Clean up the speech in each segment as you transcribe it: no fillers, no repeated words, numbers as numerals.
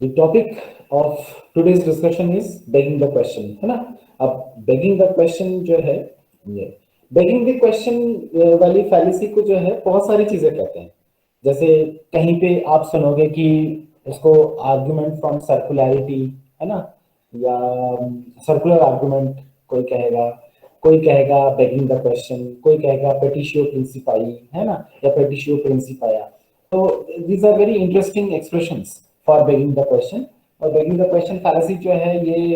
The topic of today's discussion is begging the question, है ना। अब begging the question जो है, ये begging the question वाली fallacy को जो है बहुत सारी चीजें कहते हैं। जैसे कहीं पे आप सुनोगे कि इसको argument from circularity, है ना, या circular argument कोई कहेगा begging the question, कोई कहेगा petitio principii, है ना, या petitio principia। तो these are very interesting expressions for begging the question। और begging the question fallacy जो है ये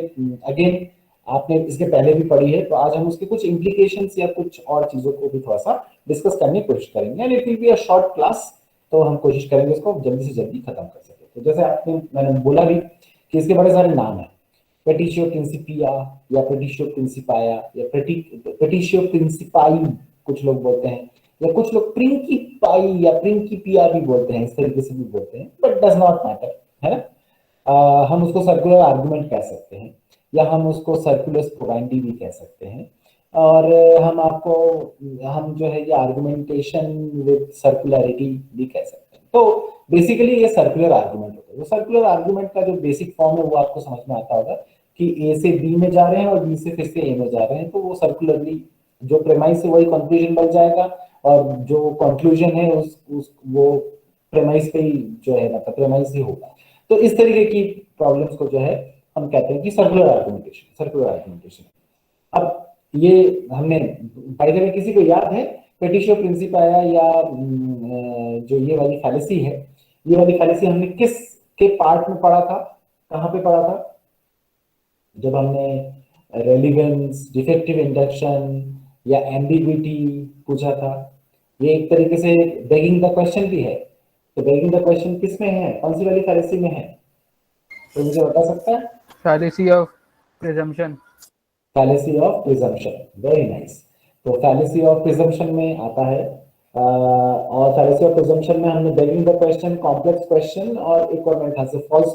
अगेन आपने इसके पहले भी पढ़ी है, तो आज हम उसके कुछ implications या कुछ और चीजों को भी थोड़ा सा डिस्कस करने की कोशिश करेंगे। And it will be a short class, तो हम कोशिश करेंगे इसको जल्दी से जल्दी खत्म कर सके। तो जैसे मैंने बोला भी कि इसके बड़े सारे नाम हैं, पेटिशियो प्रिंसिपिया या पेटिशियो प्रिंसिपाया या पेटिशियो प्रिंसिपाई कुछ लोग बोलते हैं, या कुछ लोग प्रिंकिपाई या प्रिंकिपिया भी बोलते हैं, इस तरीके से भी बोलते हैं, बट डज नॉट मैटर, है ना। हम उसको सर्कुलर आर्गुमेंट कह सकते हैं, या हम उसको सर्कुलस प्रोबेंडी भी कह सकते हैं। और हम जो है ये आर्गुमेंटेशन विद सर्कुलरिटी भी कह सकते हैं। तो बेसिकली ये सर्कुलर आर्गुमेंट होता है। वो सर्कुलर आर्गुमेंट का जो बेसिक फॉर्म है वो आपको समझ में आता होगा कि ए से बी में जा रहे हैं और बी से फिर से ए में जा रहे हैं, तो वो सर्कुलरली जो प्रेमाइस है वही कंक्लूजन बन जाएगा, और जो कंक्लूजन है वो प्रेमाइस पे ही जो है मतलब प्रेमाइस ही होगा। तो इस तरीके की प्रॉब्लम्स को जो है हम कहते हैं कि सर्कुलर आर्गुमेंटेशन। अब ये हमने बाय द वे किसी को याद है पेटिशियो प्रिंसिपाया या जो ये वाली फैलेसी है, ये वाली फैलेसी हमने किस के पार्ट में पढ़ा था, कहां पे पढ़ा था? जब हमने रेलिवेंस, डिफेक्टिव इंडक्शन या एम्बिग्विटी पूछा था। ये एक तरीके से बेगिंग द क्वेश्चन भी है। तो बेगिंग द क्वेश्चन किस में है, कौन सी वाली फैलेसी में है, तो मुझे बता सकता है? Fallacy of presumption. Fallacy of presumption, very nice. तो फैलेसी ऑफ प्रिजम्पशन में आता है। और फैलेसी ऑफ प्रिजम्पशन में हमने begging the question, complex question और एक और मेरे ख्याल से फॉल्स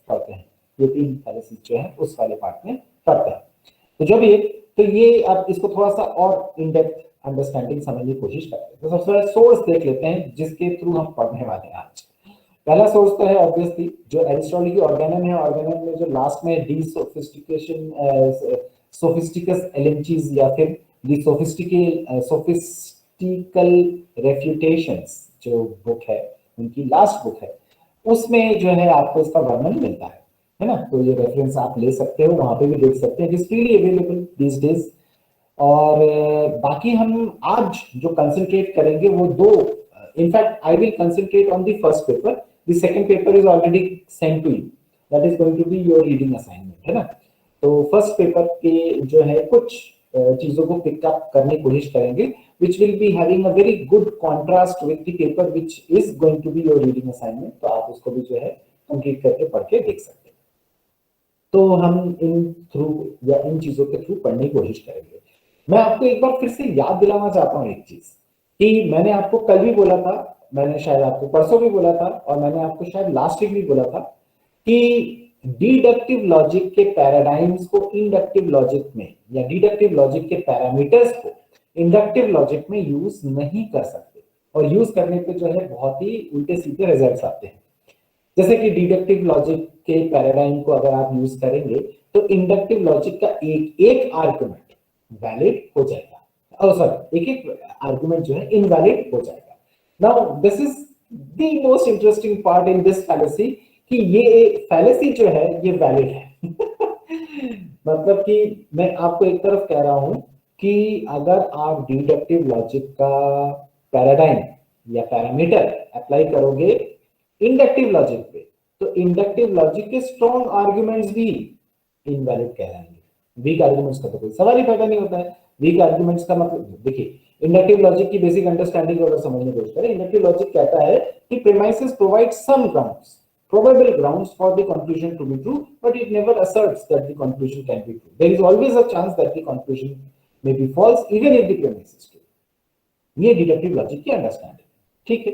पढ़ते हैं। ये तीन फैलेसी जो है उस वाले पार्ट में पढ़ते हैं। तो जो भी है, तो ये आप इसको थोड़ा सा और इन डेप्थ अंडरस्टैंडिंग समझने की कोशिश करते हैं। तो सबसे पहले सोर्स देख लेते हैं जिसके थ्रू हम पढ़ने वाले हैं आज। पहला सोर्स तो है ऑब्वियसली जो एरिस्टोटल की ऑर्गेनम है। ऑर्गेनम में जो लास्ट में डी सोफिस्टिकस एलेंचीज या फिर दी सोफिस्टिकल रेफ्यूटेशंस जो बुक है, उनकी लास्ट बुक है, उसमें जो है आपको इसका वर्णन मिलता है ना। तो ये रेफरेंस आप ले सकते हो, वहां पे भी देख सकते हैं, it's freely available these days. और बाकी हम आज जो कंसंट्रेट करेंगे वो दो, in fact I will concentrate on the first paper, the second paper is already sent to you, that is going to be your reading assignment, है ना। तो फर्स्ट पेपर के जो है कुछ चीजों को पिकअप करने की कोशिश करेंगे, which will be having a very good contrast with the paper which is going to be your reading assignment। तो आप उसको भी जो है कंप्लीट करके पढ़ के देख सकते हैं। तो हम इन चीजों के थ्रू पढ़ने की कोशिश करेंगे। मैं आपको एक बार फिर से याद दिलाना चाहता हूँ एक चीज, कि मैंने आपको कल भी बोला था, मैंने शायद आपको परसों भी बोला था, और मैंने आपको शायद लास्ट वीक भी बोला था कि डिडक्टिव लॉजिक के पैराडाइम्स को इंडक्टिव लॉजिक में, या डिडक्टिव लॉजिक के पैरामीटर्स को इंडक्टिव लॉजिक में यूज नहीं कर सकते, और यूज करने पे जो है बहुत ही उल्टे सीधे रिजल्ट्स आते हैं। जैसे कि डिडक्टिव लॉजिक के पैराडाइम को अगर आप यूज करेंगे तो इंडक्टिव लॉजिक का एक आर्गुमेंट वैलिड हो जाएगा, सॉरी एक आर्गुमेंट जो है इनवैलिड हो जाएगा। Now this is the most interesting part in this fallacy, कि ये फैलेसी जो है ये वैलिड है। मतलब कि मैं आपको एक तरफ कह रहा हूं कि अगर आप डिडक्टिव लॉजिक का पैराडाइम या पैरामीटर अप्लाई करोगे इंडक्टिव लॉजिक पे, तो इंडक्टिव लॉजिक के स्ट्रॉन्ग आर्गुमेंट्स भी इनवैलिड कहलाएंगे। वीक आर्गुमेंट्स का तो कोई सवाल ही पैदा नहीं होता है। वीक आर्गुमेंट्स का मतलब देखिए, इंडक्टिव लॉजिक की बेसिक अंडरस्टैंडिंग को अगर समझने की कोशिश करें, इंडक्टिव लॉजिक कहता है कि premises provide some grounds, probable grounds for the conclusion to be true, but it never asserts that the conclusion can be true. There is always a chance that the conclusion may be false even if the premise is true. ये deductive logic की understanding, ठीक है।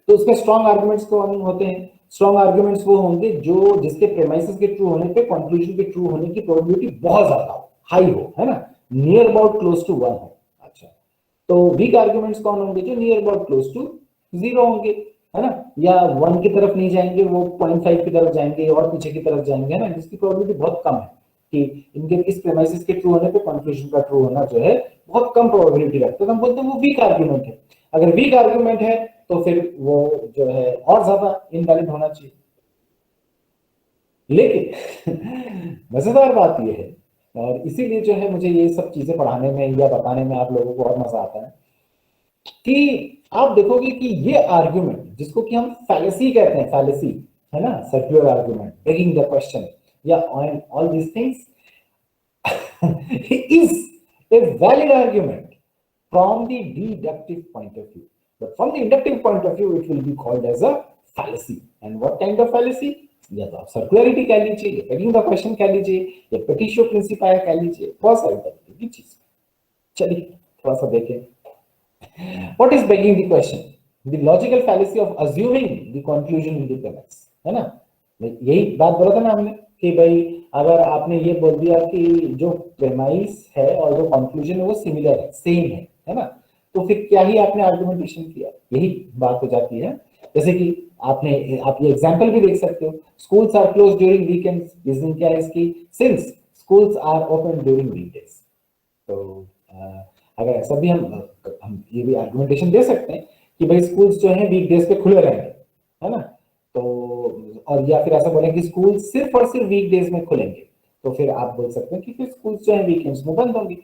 तो उसमें strong arguments कौन होते हैं? Strong arguments वो होंगे जो जिसके प्रेमाइसेस के ट्रू होने पे कंक्लूजन के ट्रू होने की प्रोबेबिलिटी बहुत ज्यादा हो, हाई हो, है ना, नियर अबाउट क्लोज टू 1 हो। अच्छा, तो वीक आर्गुमेंट्स कौन होंगे? जो नियर अबाउट क्लोज टू 0 होंगे। है ना, या 1 की तरफ नहीं जाएंगे, वो 0.5 की तरफ जाएंगे और पीछे की तरफ जाएंगे, है ना, जिसकी प्रोबेबिलिटी बहुत कम है कि इनके इस प्रेमाइसिस के ट्रू होने पे कंक्लूजन का ट्रू होना जो है बहुत कम प्रोबेबिलिटी रखता है। तो हम बोलते हैं वो वीक आर्गुमेंट है। अगर वीक आर्गुमेंट है तो फिर वो जो है और ज्यादा इनवैलिड होना चाहिए। लेकिन मजेदार बात यह है, और इसीलिए जो है मुझे ये सब चीजें पढ़ाने में या बताने में आप लोगों को और मजा आता है, कि आप देखोगे कि ये आर्गुमेंट जिसको कि हम फैलेसी कहते हैं, फैलेसी, है ना, circular argument, begging the question, या all these things is a valid argument from the deductive point of view, but from the inductive point of view it will be called as a fallacy. And what kind of fallacy? या तो आप सर्कुलरिटी कह लीजिए, या begging the question कह लीजिए, या पेटिशो प्रिंसिपाया कह लीजिए, बहुत सारी तरीके की चीज। चलिए थोड़ा सा देखें। What is begging the question? The logical fallacy of assuming the conclusion in the premise, है ना। यही बात बोला था ना हमने कि भाई अगर आपने ये बोल दिया कि जो प्रेमाइस है और जो कंक्लूजन है वो सिमिलर है, सेम है ना, तो फिर क्या ही आपने आर्गुमेंटेशन किया, यही बात हो जाती है। जैसे कि आप ये एग्जांपल भी देख सकते हो, schools are close during weekends, reason क्या है इसकी, since schools are open during weekdays. तो अगर ऐसा भी हम ये भी आर्गुमेंटेशन दे सकते हैं कि भाई स्कूल्स जो है वीकडेज पे खुले रहेंगे, है ना, तो और या फिर ऐसा बोले कि स्कूल सिर्फ और सिर्फ वीकडेज में खुलेंगे, तो फिर आप बोल सकते हैं कि फिर स्कूल्स जो है वीकेंड्स में बंद होंगे।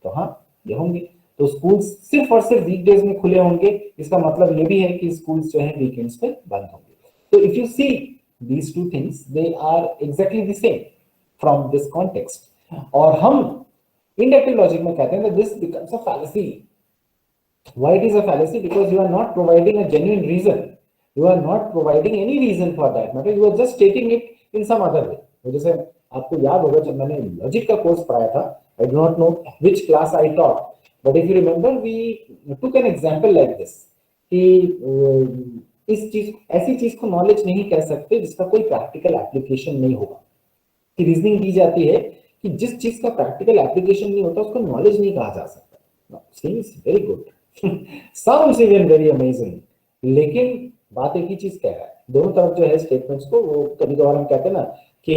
तो हाँ, ये होंगे। तो स्कूल्स सिर्फ और सिर्फ वीकडेज में खुले होंगे, इसका मतलब ये भी है कि स्कूल्स जो है वीकेंड्स पे बंद होंगे। तो if you see these two things, they are exactly the same from this context. और हम इंडक्टिव लॉजिक में कहते हैं that this becomes a fallacy. Why it is a fallacy? Because you are not providing a genuine reason. You are not providing any reason for that matter. You are just stating it in some other way. जैसे आपको याद होगा जब मैंने logic का course पढ़ाया था, I do not know which class I taught, but if you remember, we took an example like this कि इस चीज ऐसी चीज को नॉलेज नहीं कह सकते जिसका कोई प्रैक्टिकल एप्लीकेशन नहीं होगा। कि रीजनिंग दी जाती है कि जिस चीज का प्रैक्टिकल एप्लीकेशन नहीं होता उसको नॉलेज नहीं कहा जा सकता। Seems very good, sounds even very amazing, लेकिन बात एक ही चीज कह रहा है। दोनों तरफ जो है स्टेटमेंट्स को, वो कभी कभार हम कहते हैं ना कि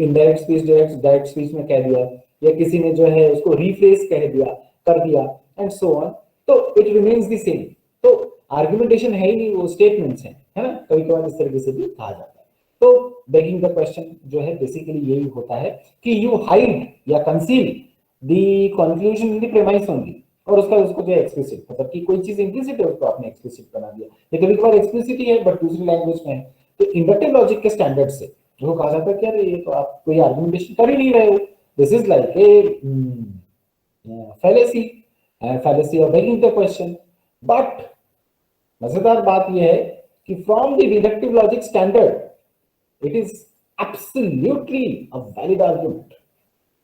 इनडायरेक्ट स्पीच डायरेक्ट स्पीच में कह दिया, या किसी ने जो है उसको रिफ्रेज कह दिया, कर दिया, एंड सो ऑन, तो इट रिमेन्स द सेम। तो आर्गुमेंटेशन है ही नहीं, वो स्टेटमेंट्स हैं, है ना, कभी कभार इस तरीके से भी कहा जाता है। तो बेगिंग द क्वेश्चन जो है बेसिकली यही होता है कि यू हाइड या conceal the conclusion in the premise only, और उसको जो है एक्सप्लिसिट, मतलब कि कोई चीज इंप्लिसिट है उसको आपने एक्सप्लिसिट बना दिया। ये कभी कभार एक्सप्लिसिट ही है बट दूसरी लैंग्वेज में है। तो इंडक्टिव लॉजिक के स्टैंडर्ड से जो कहा जाता है कि अरे ये तो आप कोई आर्गुमेंटेशन कर ही नहीं रहे हो, this is like a fallacy of begging the question। But मजेदार बात यह है कि from the deductive logic standard it is absolutely a valid argument।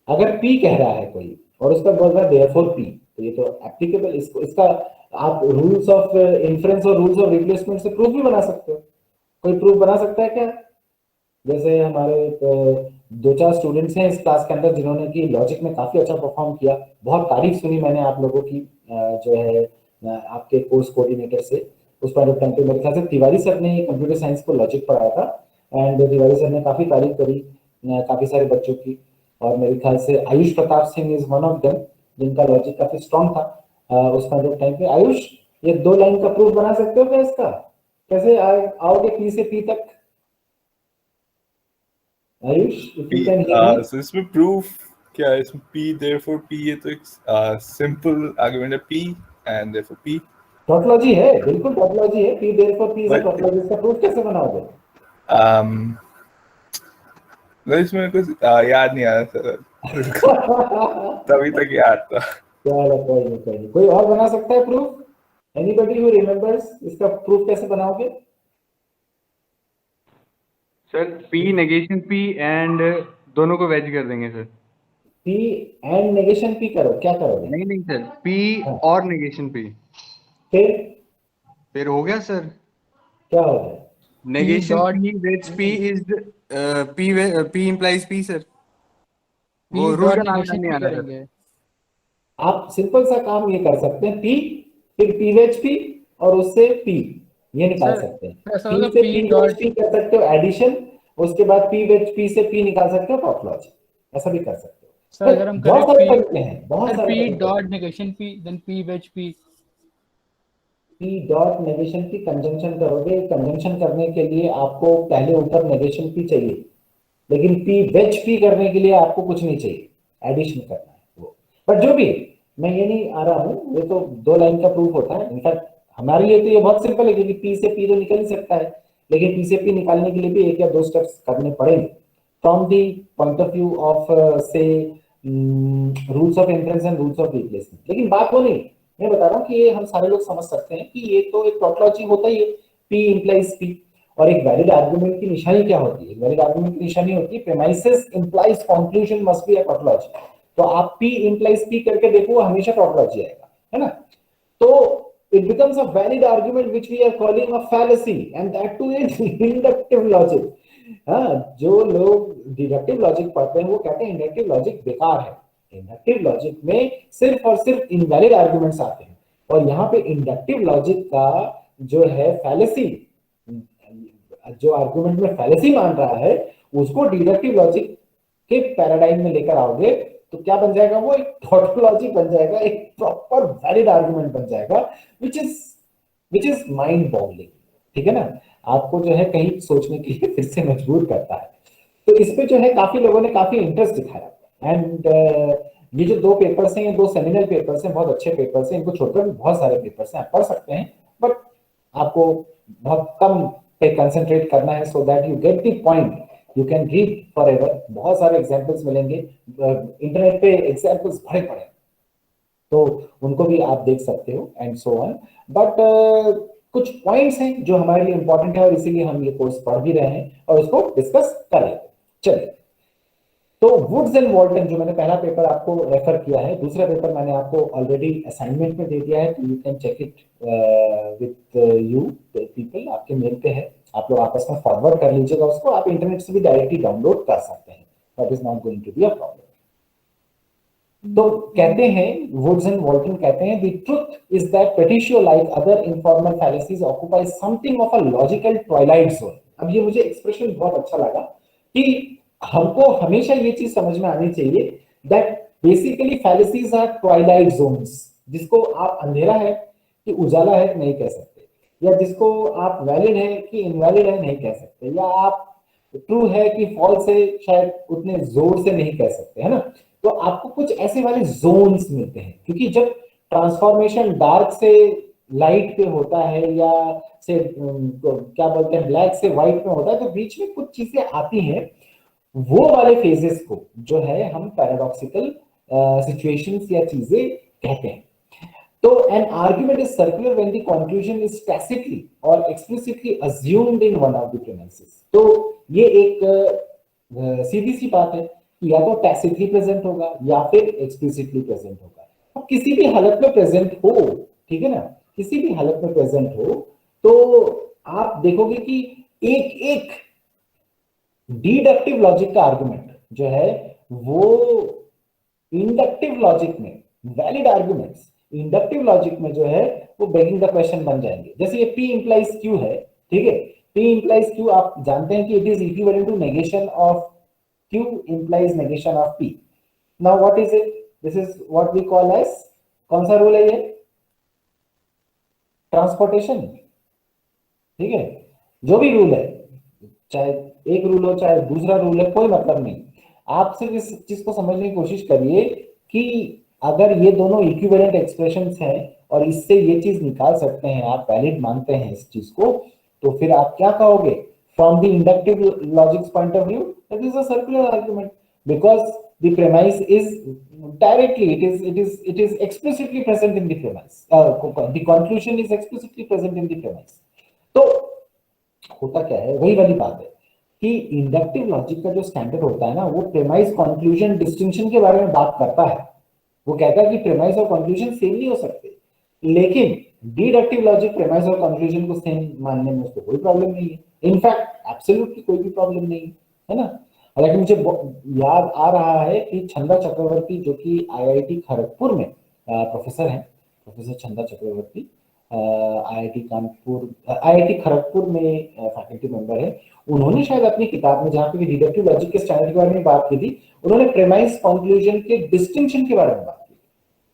अगर P कह रहा है कोई और उसका बोल रहा है therefore P, तो ये तो एप्लीकेबल, इसका आप रूल्स ऑफ इन्फ्रेंस और रूल्स ऑफ रिप्लेसमेंट से प्रूफ भी बना सकते हो। कोई प्रूफ बना सकता है क्या? जैसे हमारे 2-4 स्टूडेंट्स हैं इस क्लास के अंदर जिन्होंने की लॉजिक में काफी अच्छा परफॉर्म किया, बहुत तारीफ सुनी मैंने आप लोगों की, जो है आपके कोर्स कोऑर्डिनेटर से। उस पॉइंट ऑफ टाइम पे मेरे ख्याल से तिवारी सर ने कंप्यूटर साइंस को लॉजिक पढ़ाया था, एंड तिवारी सर ने काफी तारीफ करी काफी सारे बच्चों की, और मेरे ख्याल से Ayush Pratap Singh is one of them जिनका लॉजिक काफी स्ट्रॉन्ग था उस पॉइंट ऑफ टाइम पे। आयुष, ये 2 लाइन का प्रूफ बना सकते हो क्या इसका? कैसे आओगे पी से पी तक? Ayush, if you can hear me. So इसमें प्रूफ क्या है? इसमें p therefore p, ये तो एक सिंपल आर्गुमेंट है, p and therefore p। Tautology है, बिल्कुल टॉटोलॉजी है, p therefore p से टॉटोलॉजी। इसका प्रूफ कैसे बनाओगे? इसमें कुछ याद नहीं आ रहा सर। तभी तक याद था। चलो कोई नहीं, कोई और बना सकता है प्रूफ? एनीबॉडी हु रिमेंबर्स इसका प्रूफ कैसे बनाओगे? Sir P negation P and दोनों को वेज कर देंगे sir. P and negation P करो, क्या करोगे? नहीं सर, P और नेगेशन P। फिर हो गया सर। क्या हो गया? Negation P wedge P is P implies P sir. वो रूल का नाम नहीं आ रहा है। आप सिंपल सा काम ये कर सकते हैं, P फिर P वेज P और उससे P, ये निकाल सर, सकते हैं। ऐसा पी होगा से P पी डॉट पी कर सकते हो एडिशन, उसके बाद पी से पी निकाल सकते हो टॉपोलॉजी, ऐसा भी कर सकते हो। सर, अगर हम करें बहुत सारे P, तरीके हैं, बहुत सर सारे P तरीके हैं। Dot negation P then P wedge P। P dot negation की कंजंक्शन करोगे, कंजंक्शन करने के लिए आपको पहले ऊपर नेगेशन पी चाहिए, लेकिन पी वेज पी करने के लिए आपको कुछ नहीं चाहिए, एडिशन करना है वो। बट जो भी, मैं ये नहीं आ रहा हूँ, ये तो 2 लाइन का प्रूफ होता है। इनफैक्ट हमारे लिए तो ये बहुत सिंपल है, क्योंकि पी से पी तो निकल ही सकता है, लेकिन पी से पी निकालने के लिए भी 1 या 2 स्टेप्स करने पड़ेंगे from the point of view of से rules of inference and rules of replacement. लेकिन बात वो नहीं, मैं बता रहा हूँ कि ये हम सारे लोग समझ सकते हैं कि ये तो एक टॉटोलॉजी होता ही है, पी इंप्लाइज पी। और एक वैलिड आर्गुमेंट की निशानी क्या होती है? वैलिड आर्गुमेंट की निशानी होती है premises implies conclusion must be a tautology. तो आप पी इंप्लाइज पी करके देखो, हमेशा टॉटोलॉजी आएगा, है ना? तो it becomes a valid argument which we are calling a fallacy, and that too is inductive logic. हाँ, जो लोग डिडक्टिव लॉजिक पढ़ते हैं वो कहते हैं इंडक्टिव लॉजिक बेकार है। इंडक्टिव लॉजिक में सिर्फ और सिर्फ इनवैलिड आर्गुमेंट्स आते हैं, और यहाँ पे इंडक्टिव लॉजिक का जो है फैलेसी, जो आर्गुमेंट में फैलेसी मान रहा है, उसको डिडक्टिव लॉजिक के पैराडाइम में लेकर आओगे तो क्या बन जाएगा? वो एक टॉटोलॉजी बन जाएगा, एक प्रॉपर वैलिड आर्गुमेंट बन जाएगा, विच इज माइंड बॉगलिंग। ठीक है ना? आपको जो है कहीं सोचने के लिए फिर से मजबूर करता है। तो इस पे जो है काफी लोगों ने काफी इंटरेस्ट दिखाया, एंड ये जो 2 पेपर्स हैं, ये 2 सेमिनल पेपर्स हैं, बहुत अच्छे पेपर्स हैं। इनको छोड़कर भी बहुत सारे पेपर्स हैं, आप पढ़ सकते हैं, बट आपको बहुत कम पे कंसंट्रेट करना है, so that you get the point. You can read for ever, बहुत सारे एग्जाम्पल्स मिलेंगे इंटरनेट पे, एग्जाम्पल्स भरे पड़े, तो उनको भी आप देख सकते हो एंड सो ऑन। बट कुछ पॉइंट्स हैं जो हमारे लिए इंपॉर्टेंट है, और इसीलिए हम ये कोर्स पढ़ भी रहे हैं और उसको डिस्कस करेंगे। चलिए, तो वुड्स एंड वॉल्टन, जो मैंने पहला पेपर आपको रेफर किया है, दूसरा पेपर मैंने आपको ऑलरेडी असाइनमेंट में दे दिया है, तो you can check it with you people, आपके मेल पे है, आप लोग आपस में फॉरवर्ड कर लीजिएगा उसको। आप इंटरनेट से भी डायरेक्टली डाउनलोड कर सकते हैं, that is not going to be a problem. तो कहते हैं, वुड्स एंड वॉल्टन कहते हैं, the truth is that petitio like other informal fallacies occupy something of a logical twilight zone. अब ये मुझे एक्सप्रेशन बहुत अच्छा लगा कि हमको हमेशा ये चीज समझ में आनी चाहिए that basically fallacies are twilight zones, जिसको आप अंधेरा है कि उजाला है नहीं कह सकते, या जिसको आप वैलिड है कि इनवैलिड है नहीं कह सकते, या आप ट्रू है कि फॉल्स है शायद उतने जोर से नहीं कह सकते, है ना? तो आपको कुछ ऐसे वाले जोन्स मिलते हैं, क्योंकि जब ट्रांसफॉर्मेशन डार्क से लाइट पे होता है, या से क्या बोलते हैं ब्लैक से व्हाइट में होता है, तो बीच में कुछ चीजें आती हैं, वो वाले फेजेस को जो है हम पैराडॉक्सिकल सिचुएशंस या चीजें कहते हैं। तो an argument is circular when the conclusion is tacitly or explicitly assumed in one of the premises। तो ये एक सीधी सी बात है कि या तो tacitly प्रेजेंट होगा या फिर explicitly प्रेजेंट होगा। तो किसी भी हालत में प्रेजेंट हो, ठीक है ना, किसी भी हालत में प्रेजेंट हो, तो आप देखोगे कि एक एक डिडक्टिव लॉजिक का आर्गुमेंट जो है वो इंडक्टिव लॉजिक में, वैलिड आर्गुमेंट्स इंडक्टिव लॉजिक में जो है वो बेगिंग द क्वेश्चन बन जाएंगे। जैसे ये P इंप्लाइज Q है, ठीक है, P इंप्लाइज Q आप जानते हैं कि it is equivalent to negation of Q implies negation of P। Now what is it? This is what we call as, कौन सा रूल है ये? ट्रांसपोर्टेशन। ठीक है, जो भी रूल है, चाहे एक रूल हो चाहे दूसरा रूल है, कोई मतलब नहीं। आप सिर्फ इस चीज को समझने की कोशिश करिए कि अगर ये दोनों इक्विवेलेंट एक्सप्रेशंस हैं और इससे ये चीज निकाल सकते हैं, आप वैलिड मानते हैं इस चीज को, तो फिर आप क्या कहोगे? From the inductive logics point of view that is a circular argument, because the premise is directly it is explicitly present in the premise, the conclusion is explicitly present in the premise। तो होता क्या है, वही वाली बात है कि inductive logic का जो स्टैंडर्ड होता है ना, वो प्रेमाइस कंक्लूजन डिस्टिंक्शन के बारे में बात करता है। वो कहता है कि प्रेमाइस और कंक्लूजन सेम नहीं हो सकते, लेकिन डिडक्टिव लॉजिक प्रेमाइस और कंक्लूजन को सेम मानने में उसको कोई प्रॉब्लम नहीं है, इनफैक्ट एब्सोल्युटली कोई भी प्रॉब्लम नहीं है ना। हालांकि मुझे याद आ रहा है कि छंदा चक्रवर्ती, जो कि IIT खड़गपुर में प्रोफेसर हैं, प्रोफेसर छंदा चक्रवर्ती, आईआईटी कानपुर, आईआईटी खड़गपुर में फैकल्टी मेंबर है। उन्होंने शायद अपनी किताब में, जहाँ पे डिडक्टिव लॉजिक के स्टैंडर्ड के बारे में बात की थी, उन्होंने प्रेमाइस कंक्लूजन के डिस्टिंक्शन के बारे में बात की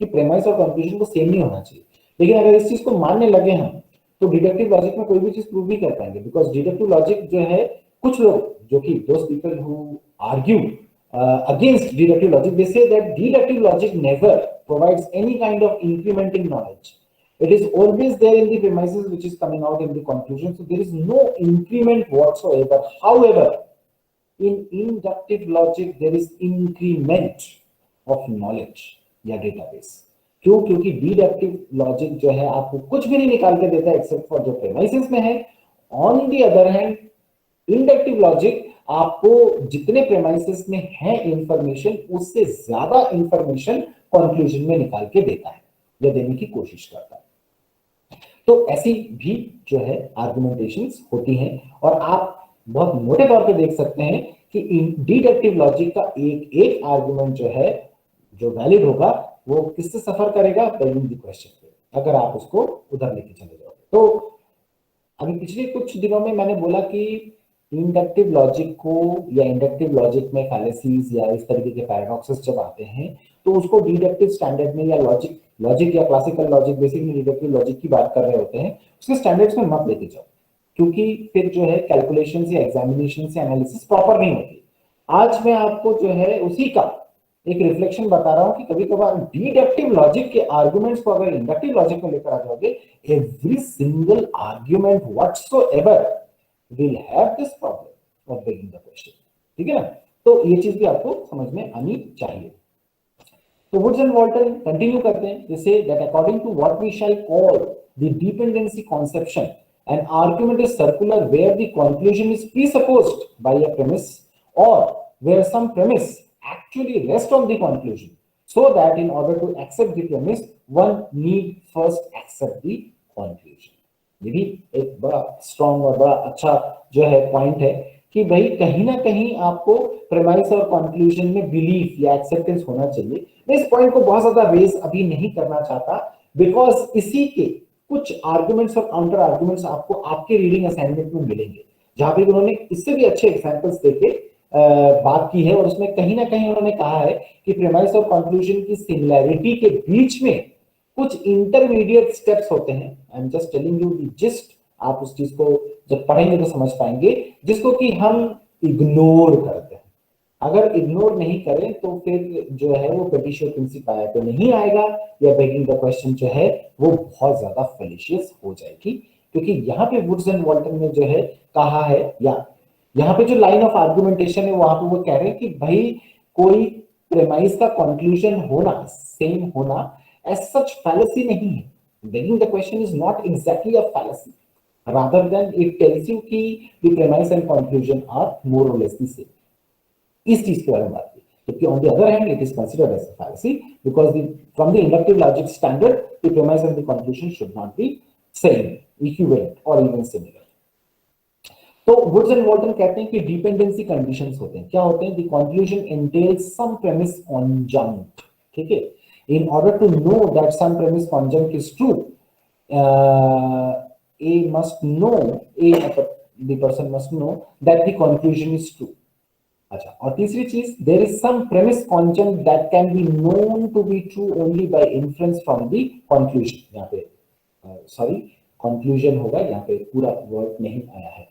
कि प्रेमाइस और कंक्लूजन को सेम नहीं होना चाहिए। लेकिन अगर इस चीज को मानने लगे हम, तो डिडक्टिव लॉजिक में कोई भी चीज प्रूव भी कर पाएंगे, बिकॉज डिडक्टिव लॉजिक जो है, कुछ लोग जो कि those people who argue against deductive logic, they say that deductive logic never provides any kind of incrementing knowledge. It is always there in the premises which is coming out in the conclusion, so there is no increment whatsoever. However, in inductive logic there is increment of knowledge या database. क्यों? क्योंकि deductive logic जो है आपको कुछ भी नहीं निकाल के देता एक्सेप्ट फॉर जो प्रेमाइसेस में है। On the other hand, inductive logic आपको जितने प्रेमाइसेस में है इंफॉर्मेशन, उससे ज्यादा इंफॉर्मेशन कंक्लूजन में निकाल के देता है या देने की कोशिश करता है। तो ऐसी भी जो है आर्गुमेंटेशंस होती हैं, और आप बहुत मोटे तौर पे देख सकते हैं कि डिडक्टिव लॉजिक का एक एक आर्गुमेंट जो है, जो वैलिड होगा, वो किससे सफर करेगा? बेगिंग द क्वेश्चन पे, अगर आप उसको उधर लेके चले जाओगे। तो अभी पिछले कुछ दिनों में मैंने बोला कि इंडक्टिव लॉजिक को या इंडक्टिव लॉजिक में फैलेसीज या इस तरीके के पैराडॉक्सेस जब आते हैं, तो उसको डिडक्टिव स्टैंडर्ड में या लॉजिक या classical logic, basically deductive logic की बात कर रहे होते हैं, उसके स्टैंडर्ड्स में मत लेके जाओ, क्योंकि फिर जो है कैलकुलेशंस या एग्जामिनेशन से एनालिसिस प्रॉपर नहीं होती। आज मैं आपको जो है उसी का एक रिफ्लेक्शन बता रहा हूं कि कभी कभार डिडक्टिव लॉजिक के आर्गुमेंट्स को अगर इंडक्टिव लॉजिक में लेकर आ जाओगे, every single argument whatsoever will have this problem of begging the question. ठीक है ना? तो ये चीज भी आपको समझ में आनी चाहिए। तो वुड्स एंड वॉल्टन कंटिन्यू करते हैं, they say that according to what we shall call the dependency conception, an argument is circular where the conclusion is presupposed by a premise, or where some premise actually rests on the conclusion, so that in order to accept the premise one need first accept the conclusion. ये भी एक बड़ा strong और बड़ा अच्छा जो है point है कि भाई कहीं ना कहीं आपको प्रेमाइस और कंक्लूजन में बिलीफ या एक्सेप्टेंस होना चाहिए। मैं इस पॉइंट को बहुत ज्यादा रेज अभी नहीं करना चाहता, बिकॉज इसी के कुछ आर्गुमेंट्स और काउंटर आर्गुमेंट्स आपको आपके रीडिंग असाइनमेंट में मिलेंगे, जहां पे उन्होंने इससे भी अच्छे एग्जांपल्स देके बात की है, और उसमें कहीं ना कहीं उन्होंने कहा है कि प्रेमाइस और कंक्लूजन की सिमिलैरिटी के बीच में कुछ इंटरमीडिएट स्टेप्स होते हैं। I am just telling you the gist, आप उस चीज को जब पढ़ेंगे तो समझ पाएंगे, जिसको कि हम इग्नोर करते हैं। अगर इग्नोर नहीं करें तो फिर जो है वो पेटिशियो प्रिंसिपाया पे नहीं आएगा, या बेगिंग द क्वेश्चन जो है वो बहुत ज्यादा फेलिशियस हो जाएगी। क्योंकि यहाँ पे वुड्स एंड वॉल्टन ने जो है कहा है, या यहाँ पे जो लाइन ऑफ आर्गुमेंटेशन है वहां पे वो कह रहे हैं कि भाई कोई प्रेमाइस का कंक्लूजन होना, सेम होना, as such fallacy नहीं है। Begging the question is not exactly a fallacy, rather than it tells you कि the premise and conclusion are more or less the same। इस चीज के बारे में बात की, जबकि on the other hand it is considered as a fallacy because from the inductive logic standard the premise and the conclusion should not be same, equivalent or even similar। तो woods and Walton कहते हैं कि dependency conditions होते हैं। क्या होते हैं? the conclusion entails some premise conjunct, ठीक है। In order to know that some premise conjunct is true, the person must know that the conclusion is true। अच्छा, और तीसरी चीज, there is some premise conjunct that can be known to be true only by inference from the conclusion। यहाँ पे sorry conclusion होगा, यहाँ पे पूरा वर्ड नहीं आया है।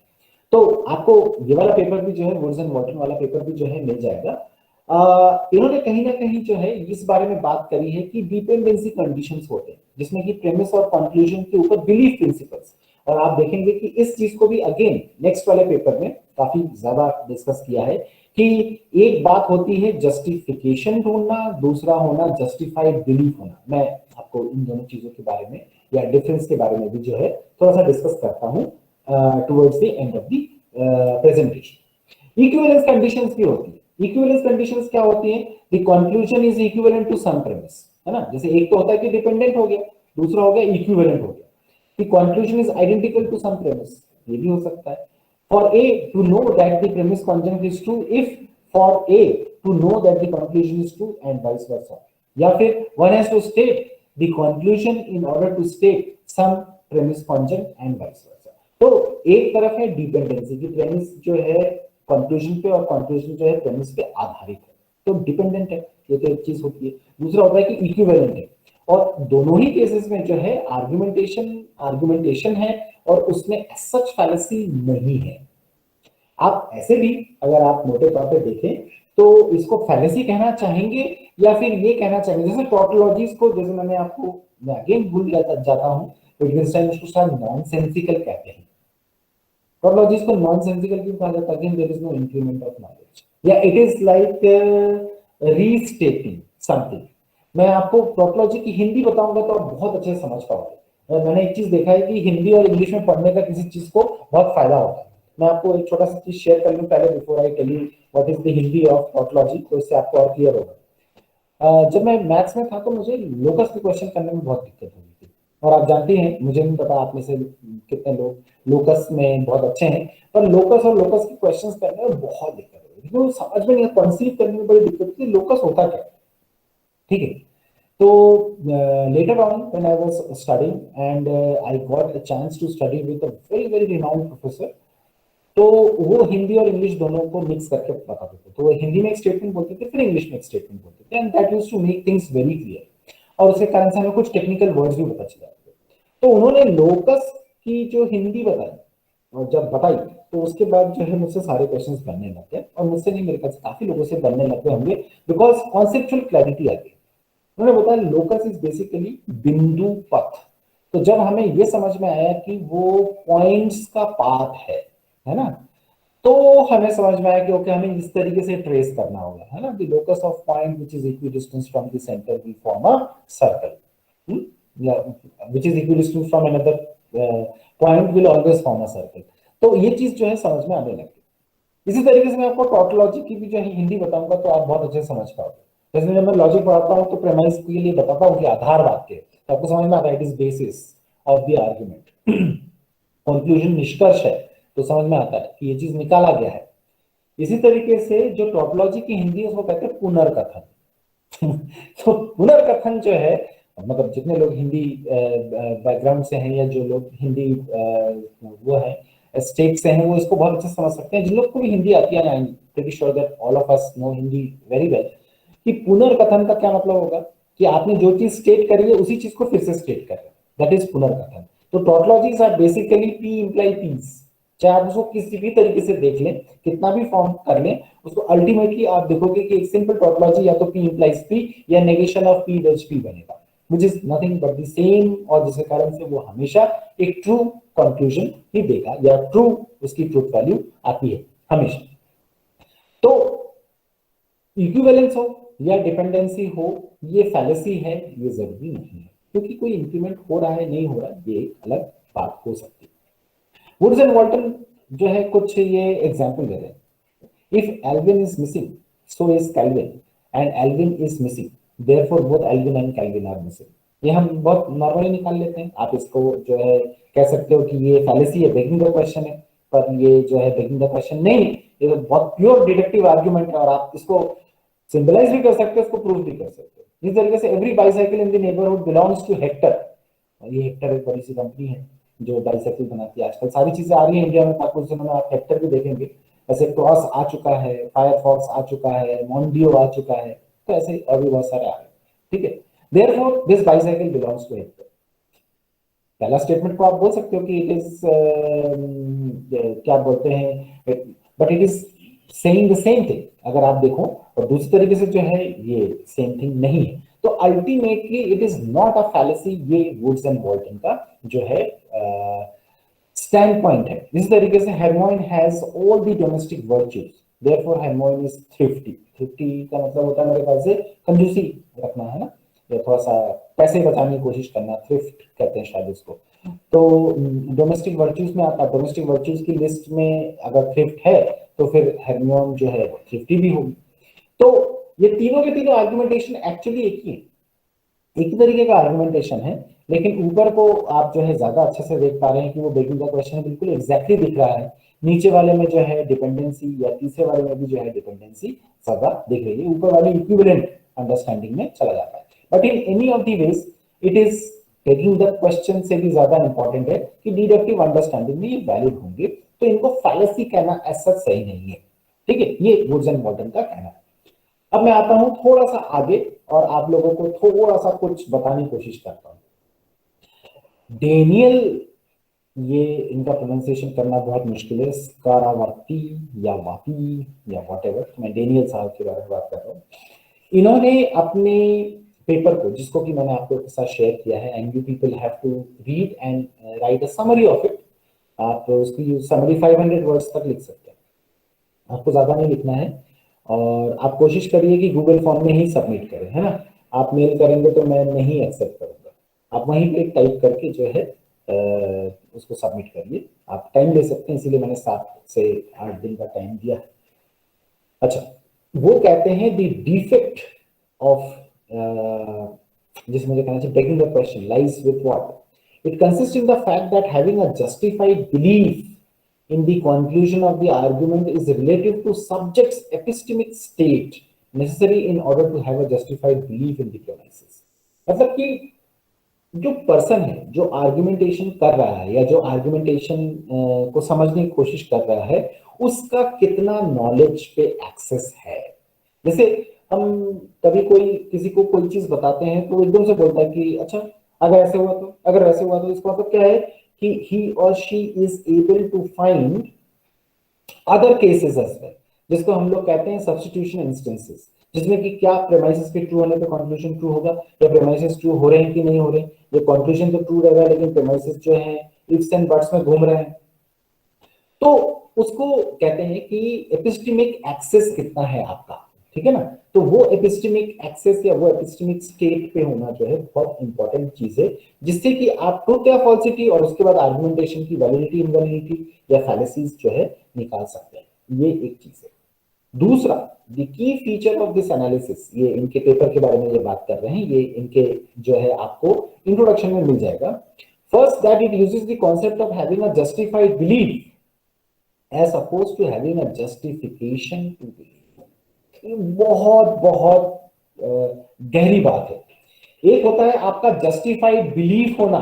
तो आपको ये वाला पेपर भी जो है, वुड्स एंड वॉल्टन वाला पेपर भी जो है मिल जाएगा। इन्होंने कहीं ना कहीं जो है इस बारे में बात करी है कि डिपेंडेंसी कंडीशंस होते हैं जिसमें कि प्रेमिस और कंक्लूजन के ऊपर बिलीफ प्रिंसिपल्स, और आप देखेंगे कि इस चीज को भी अगेन नेक्स्ट वाले पेपर में काफी ज्यादा डिस्कस किया है कि एक बात होती है जस्टिफिकेशन ढूंढना, दूसरा होना जस्टिफाइड बिलीफ होना। मैं आपको इन दोनों चीजों के बारे में या डिफरेंस के बारे में भी जो है थोड़ा सा डिस्कस करता हूं towards the end of the presentation. Equivalence conditions भी होती है। इक्विवेलेंस कंडीशंस क्या होती है? The conclusion is equivalent to some premise, है ना। जैसे एक तो होता है कि डिपेंडेंट हो गया, दूसरा हो गया इक्विवेलेंट हो गया। The conclusion is identical to some premise, ये भी हो सकता है। For A to know that the premise conjunct is true if for A to know that the conclusion is true and vice versa. या फिर one has to state the conclusion in order to state some premise conjunct and vice versa. तो एक तरफ है dependency की premise जो है conclusion पे और कंक्लूजन जो है प्रेमिस पे आधारित है, तो डिपेंडेंट है, ये तो एक चीज होती है। दूसरा होता है कि इक्विवेलेंट है, और दोनों ही केसेस में जो है आर्गुमेंटेशन है और उसमें सच फैलेसी नहीं है। आप ऐसे भी अगर आप मोटे तौर पे देखें तो इसको फैलेसी कहना चाहेंगे या फिर ये कहना चाहेंगे, जैसे टॉटोलॉजीज को, जैसे मैंने आपको, मैं अगेन भूल जाता हूं, विटगेन्स्टाइन उसको शायद नॉनसेंसिकल कहते हैं। टॉटोलॉजीज को नॉनसेंसिकल क्यों कहा जाता है? Again there is no increment of knowledge, या it is like restating something. मैं आपको टॉटोलॉजी की हिंदी बताऊंगा तो आप बहुत अच्छे से समझ पाओगे। और मैंने एक चीज देखा है कि हिंदी और इंग्लिश में पढ़ने का किसी चीज को बहुत फायदा होता है। मैं आपको एक छोटा सा चीज शेयर कर लूं पहले, before I tell you what is the Hindi of tautology, तो इससे आपको और क्लियर होगा। जब मैं मैथ्स में था तो मुझे लोकस के क्वेश्चन करने में बहुत दिक्कत होती थी, और आप जानते हैं, मुझे नहीं पता आप में से कितने लोग लोकस में बहुत अच्छे हैं, पर लोकस और लोकस के क्वेश्चंस करने में बहुत दिक्कत होती थी, तो समझ में नहीं, कंसीव करने में बड़ी दिक्कत होती थी लोकस होता क्या, ठीक है। तो later on when I was studying and I got a chance to study with a very renowned professor, तो वो हिंदी और इंग्लिश दोनों को मिक्स करके बताते थे। तो वो हिंदी में एक स्टेटमेंट बोलते थे, फिर इंग्लिश में एक स्टेटमेंट बोलते थे, and that used to make things very clear, और उसके कारण से हमें कुछ टेक्निकल वर्ड्स भी पता चल जाते थे। तो उन्होंने लोकस की जो हिंदी बताई, और जब बताई तो उसके बाद जो है मुझसे सारे क्वेश्चंस बनने लग गए, और मुझसे नहीं, मेरे ख्याल से काफी लोगों से बनने लग गए होंगे, बिकॉज कॉन्सेप्चुअल क्लैरिटी आ गई। उन्होंने बताया लोकस इज बेसिकली बिंदु पथ। तो जब हमें ये समझ में आया कि वो पॉइंट्स का पाथ है ना, तो हमें समझ में आया कि ओके, हमें इस तरीके से ट्रेस करना होगा, है ना, the locus of point which is equidistance from the centre will form a circle, या which is equidistance from another point will always form a circle. तो ये चीज जो है समझ में आने लगी। इसी तरीके से मैं आपको टॉटोलॉजी की भी जो है हिंदी बताऊंगा तो आप बहुत अच्छे से समझ पाओगे। जैसे जब मैं लॉजिक पढ़ाता हूँ तो प्रेमाइस के लिए बताता हूँ कि आधार वाक्य, तो आपको समझ में आता है it is basis of the argument. Conclusion निष्कर्ष है, तो समझ में आता है कि ये चीज निकाला गया है। इसी तरीके से जो टॉपोलॉजी की हिंदी है उसको कहते हैं पुनर्कथन। तो पुनर्कथन जो है, मतलब जितने लोग हिंदी बैकग्राउंड से हैं या जो लोग हिंदी वो है स्टेट से हैं, वो इसको बहुत अच्छे से समझ सकते हैं। जिन लोग को भी हिंदी आती है, I am pretty sure that all of us know Hindi very well, कि पुनर्कथन का क्या मतलब होगा कि आपने जो चीज स्टेट करी है उसी चीज को फिर से स्टेट कर रहे हैं, दैट इज पुनर्कथन। तो tautologies are basically P imply P's, चाहे आप उसको किसी भी तरीके से देख लें, कितना भी फॉर्म कर लें, उसको अल्टीमेटली आप देखोगे कि एक सिंपल टॉटोलॉजी या तो पी इंप्लाइज पी या negation of P wedge P बनेगा, which is nothing but the same, और जिसके कारण से वो हमेशा एक ट्रू कंक्लूजन ही देगा, या ट्रू उसकी ट्रूथ वैल्यू आती है हमेशा। तो इक्विवेलेंस हो या डिपेंडेंसी हो, ये फैलेसी है, ये जरूरी नहीं है, क्योंकि कोई इंक्रीमेंट हो रहा है नहीं हो रहा, ये एक अलग बात हो सकती है। वुड्स एंड वॉल्टन जो है कुछ ये एग्जाम्पल दे रहे हैं। If Alvin is missing so is Calvin, and Alvin is missing therefore both Alvin and Calvin are missing. ये हम बहुत नॉर्मली निकाल लेते हैं। आप इसको जो है कह सकते हो कि ये फैलेसी है, बेगिंग द क्वेश्चन है, पर ये जो है बेगिंग द क्वेश्चन नहीं, ये तो बहुत प्योर डिडक्टिव आर्ग्यूमेंट है, और आप इसको सिंबलाइज भी कर सकते हो, इसको प्रूव भी कर सकते हो। इस तरीके से every bicycle in the neighbourhood belongs to Hector. ये हेक्टर एक बड़ी सी कंपनी है जो बाइसाइकिल बनाती है। आजकल सारी चीजें आ रही है इंडिया में, कुछ दिनों में आप हेक्टर भी देखेंगे। ऐसे क्रॉस आ चुका है, फायरफॉक्स आ चुका है, मोंडियो आ चुका है, तो ऐसे और भी बहुत सारे आ रहे हैं, ठीक है। Therefore this bicycle belongs to Hector. पहला स्टेटमेंट को आप बोल सकते हो कि इट इज क्या बोलते हैं, but it is saying the same thing अगर आप देखो, और दूसरी तरीके से जो है ये सेम थिंग नहीं है। तो ultimately it is not a fallacy, ये वुड्स एंड वॉल्टन का जो है स्टैंड पॉइंट है। इस तरीके से Hermione has all the domestic virtues, therefore Hermione is thrifty. Thrifty का मतलब होता है मेरे ख्याल से कंजूसी रखना, है ना, या थोड़ा सा पैसे बचाने की कोशिश करना, थ्रिफ्ट कहते हैं शायद इसको। तो डोमेस्टिक वर्च्यूज में आता है, डोमेस्टिक वर्च्यूज की लिस्ट में अगर थ्रिफ्ट है तो फिर हेरमोन जो है थ्रिफ्टी भी होगी। तो ये तीनों के तीनों आर्गुमेंटेशन एक्चुअली एक ही तरीके का आर्गुमेंटेशन है, लेकिन ऊपर को आप जो है ज्यादा अच्छे से देख पा रहे हैं कि वो बेगिंग का क्वेश्चन बिल्कुल एग्जैक्टली दिख रहा है। नीचे वाले में जो है डिपेंडेंसी, या तीसरे वाले में भी जो है डिपेंडेंसी ज्यादा दिख रही है, ऊपर वाली इक्विवेलेंट अंडरस्टैंडिंग में चला जाता है। But in any of the ways it is taking the question से भी ज्यादा इंपॉर्टेंट है कि डिडक्टिव अंडरस्टैंडिंग में ये वैलिड होंगे, तो इनको फैलेसी कहना ऐसा सही नहीं है। ठीक है, ये वुड्स एंड मॉर्टन का कहना है। अब मैं आता हूं थोड़ा सा आगे और आप लोगों को थोड़ा सा कुछ बताने की कोशिश करता हूं। डेनियल, ये इनका प्रोनाउंसिएशन करना बहुत मुश्किल है, स्कारावर्ती या वापी या व्हाटएवर, मैं डेनियल साहब के बारे में बात कर रहा हूं। इन्होंने अपने पेपर को, जिसको कि मैंने आपके साथ शेयर किया है, and you people have to read and write a summary of it. आप उसकी समरी 500 वर्ड्स तक लिख सकते हैं, आपको ज्यादा नहीं लिखना है। और आप कोशिश करिए कि गूगल फॉर्म में ही सबमिट करें, है ना। आप मेल करेंगे तो मैं नहीं एक्सेप्ट करूंगा, आप वहीं पे टाइप करके जो है उसको सबमिट करिए। आप टाइम ले सकते हैं, इसीलिए मैंने 7 से 8 दिन का टाइम दिया है। अच्छा, वो कहते हैं द डिफेक्ट ऑफ, जिस मुझे कहना चाहिए, taking the question lies with what it consist in the fact that having a justified belief in the conclusion of the argument is relative to subject's epistemic state necessary in order to have a justified belief in the premises। मतलब कि जो person है जो argumentation कर रहा है या जो आर्गुमेंटेशन को समझने की कोशिश कर रहा है, उसका कितना नॉलेज पे एक्सेस है। जैसे हम कभी कोई किसी को कोई चीज बताते हैं तो एकदम से बोलता है कि अच्छा अगर ऐसे हुआ तो, अगर वैसे हुआ तो, इसका मतलब क्या है कि he or she is able to find other cases as well, जिसको हम लोग कहते हैं सब्स्टिट्यूशन इंस्टेंसेस, जिसमें कि क्या प्रेमाइसेस के ट्रू होने पे कंक्लूजन ट्रू होगा, या प्रेमाइसेस ट्रू हो रहे हैं कि नहीं हो रहे हैं, ये कंक्लूजन तो ट्रू रहेगा लेकिन प्रेमाइसेस जो है इफ्स एंड बट्स में घूम रहे हैं। तो उसको कहते हैं कि एपिस्टेमिक एक्सेस कितना है आपका, ठीक है ना। तो वो एपिस्टेमिक एक्सेस या वो एपिस्टेमिक स्टेट पे होना जो है बहुत इंपॉर्टेंट चीज है, जिससे कि आप ट्रूथ या फॉल्सिटी और उसके बाद आर्गुमेंटेशन की वैलिडिटी इनवैलिडिटी या फैलेसीज जो है निकाल सकते हैं। ये एक चीज है। दूसरा, the key feature of this analysis, ये इनके पेपर के बारे में ये बात कर रहे हैं, ये इनके जो है आपको इंट्रोडक्शन में मिल जाएगा। First, that it uses the concept of having a justified belief as opposed to having a justification to believe। बहुत बहुत गहरी बात है। एक होता है आपका जस्टिफाइड बिलीफ होना,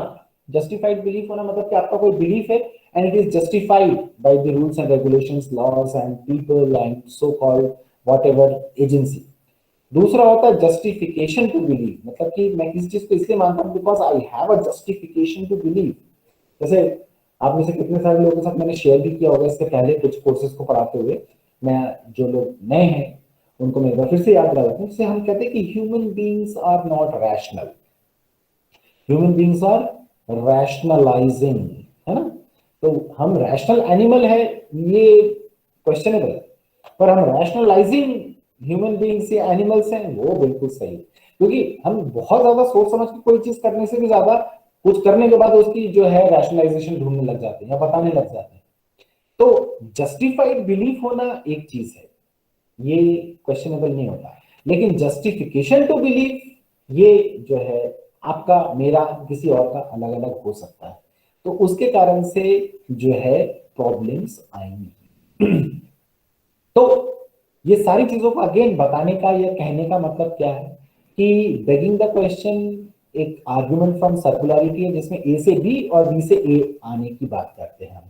जस्टिफाइड बिलीफ होना मतलब कि आपका कोई बिलीफ है and it is justified by the rules and regulations, laws and people and so called whatever agency. दूसरा होता है जस्टिफिकेशन टू बिलीव, मतलब कि मैं किसी चीज को इसलिए मानता हूं because I have a justification to believe. जैसे आप में से कितने सारे लोगों के साथ मैंने शेयर भी किया होगा इससे पहले कुछ कोर्सेज को पढ़ाते हुए, मैं जो लोग नए हैं उनको मैं एक बार फिर से याद दिला देता हूं। जैसे हम कहते हैं कि human beings are not rational, human beings are rationalising, है ना। तो हम रैशनल एनिमल है ये क्वेश्चनेबल है, पर हम रैशनलाइजिंग ह्यूमन बीइंग्स या एनिमल्स हैं वो बिल्कुल सही, क्योंकि हम बहुत ज्यादा सोच समझ के कोई चीज करने से भी ज्यादा कुछ करने के बाद उसकी जो है रैशनलाइजेशन ढूंढने लग जाते हैं या बताने लग जाते हैं। तो जस्टिफाइड बिलीफ होना एक चीज है, ये क्वेश्चनेबल नहीं होता, लेकिन जस्टिफिकेशन टू बिलीव ये जो है आपका मेरा किसी और का अलग अलग हो सकता है, तो उसके कारण से जो है प्रॉब्लम्स आएंगी। तो ये सारी चीजों को अगेन बताने का या कहने का मतलब क्या है कि बेगिंग द क्वेश्चन एक आर्गुमेंट फ्रॉम सर्कुलरिटी है, जिसमें ए से बी और बी से ए आने की बात करते हैं हम,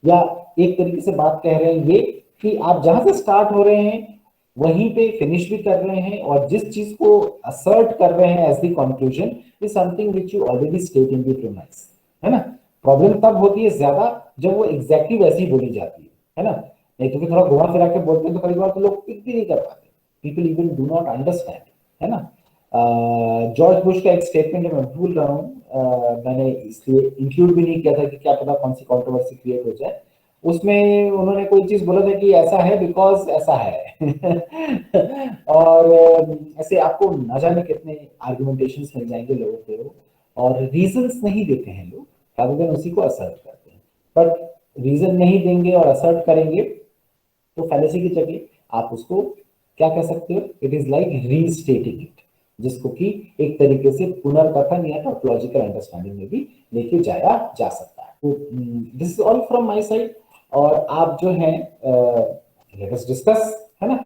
या एक तरीके से बात कह रहे हैं ये कि आप जहां से स्टार्ट हो रहे हैं वहीं पे फिनिश भी कर रहे हैं, और जिस चीज को असर्ट कर रहे हैं as the conclusion is something which you already state in the premise, है ना। प्रॉब्लम तब होती है ज्यादा जब वो एग्जैक्टली वैसी बोली जाती है ना। नहीं तो थोड़ा घुमा फिरा के बोलते हैं तो कई बार तो लोग पिक भी नहीं कर पाते, people even do not understand, है ना। जॉर्ज बुश का एक स्टेटमेंट मैं भूल रहा हूँ, मैंने इसलिए इंक्लूड भी नहीं किया था कि क्या पता कौन सी कंट्रोवर्सी क्रिएट हो जाए। उसमें उन्होंने कोई चीज बोला था कि ऐसा है बिकॉज ऐसा है और ऐसे आपको न जाने कितने आर्गुमेंटेशंस मिल जाएंगे लोगों के, और रीजंस नहीं देते हैं लोग, rather than उसी को असर्ट करते हैं। बट रीजन नहीं देंगे और असर्ट करेंगे तो फैलेसी की जगह आप उसको क्या कह सकते हो, इट इज लाइक रीस्टेटिंग इट, जिसको कि एक तरीके से पुनर्कथन या टॉपोलॉजिकल अंडरस्टैंडिंग में भी लेके जाया जा सकता है। This is all from my side, और आप जो है लेट अस डिस्कस